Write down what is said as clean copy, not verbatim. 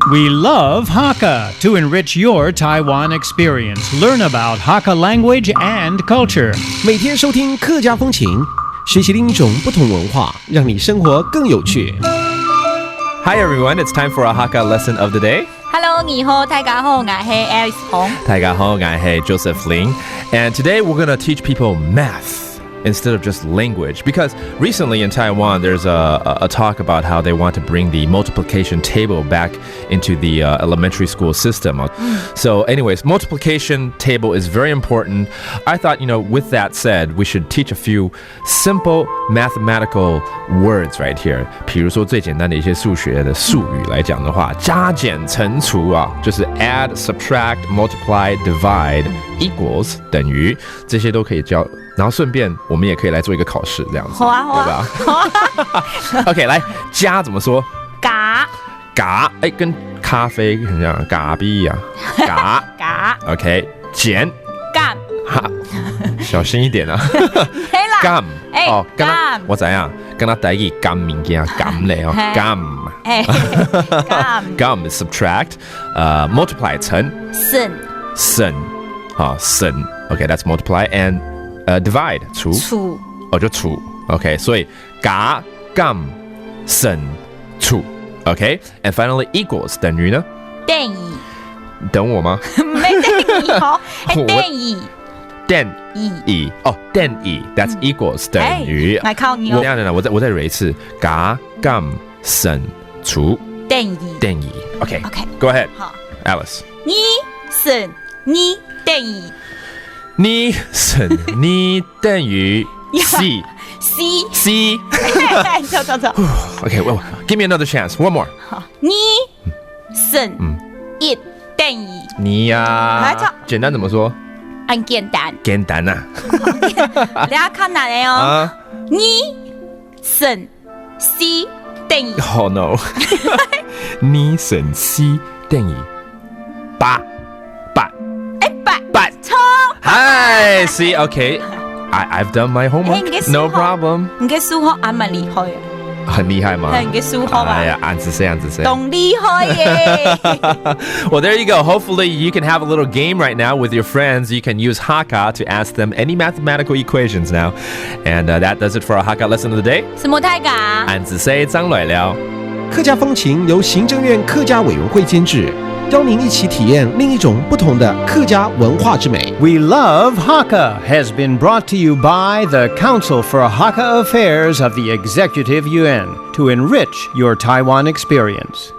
We love Hakka to enrich your Taiwan experience. Learn about Hakka language and culture. 每天收听客家风情，学习另一种不同文化，让你生活更有趣。Hi everyone, it's time for a Hakka lesson of the day. Hello， 你好，大家好，我是 Alice 彭。大家好，我是 Joseph Ling. And today we're going to teach people math instead of just language, because recently in Taiwan there's a talk about how they want to bring the multiplication table back into the elementary school system. So anyways, multiplication table is very important. I thought, with that said, we should teach a few simple mathematical words right here. 比如说最简单的一些数学的术语来讲的话，加减乘除啊，就是 add, subtract, multiply, divide, equals 等于，这些都可以教。然后顺便我们也可以来做一个考试，这样子，好啊，好啊，对吧？OK， 来加怎么说？嘎，跟咖啡很像，嘎逼啊，嘎。OK， 减干，哈，小心一点啊。干，刚刚我怎样？跟他第一個干物件干咧哦，干。Gum is subtract, multiply 乘省，好省。OK, that's multiply and.divide 除就除 OK 所以加減省除 OK and finally equals 等於呢等我嗎沒等於好等於等於 that's equals 等於來考你我再 read 一次加減省除等於 OK go ahead 好 Alice 你省你等於你省你等於 C走 Okay, well, give me another chance. One more. 你省一等於你呀簡單怎麼說很簡單啊你要看哪裡哦你省 C 等於 Oh no 你省 C 等於8錯Hi see okay I've done my homework No problem 你嘅數學還蠻厲害很厲害嗎你嘅數學吧按子誰懂厲害耶Well there you go Hopefully you can have a little game right now with your friends You can use Hakka to ask them any mathematical equations now And that does it for our Hakka lesson of the day 什麼太嘎按子誰張來了客家风情由行政院客家委员会监制，邀您一起体验另一种不同的客家文化之美。 We love Hakka has been brought to you by the Council for Hakka Affairs of the Executive Yuan to enrich your Taiwan experience.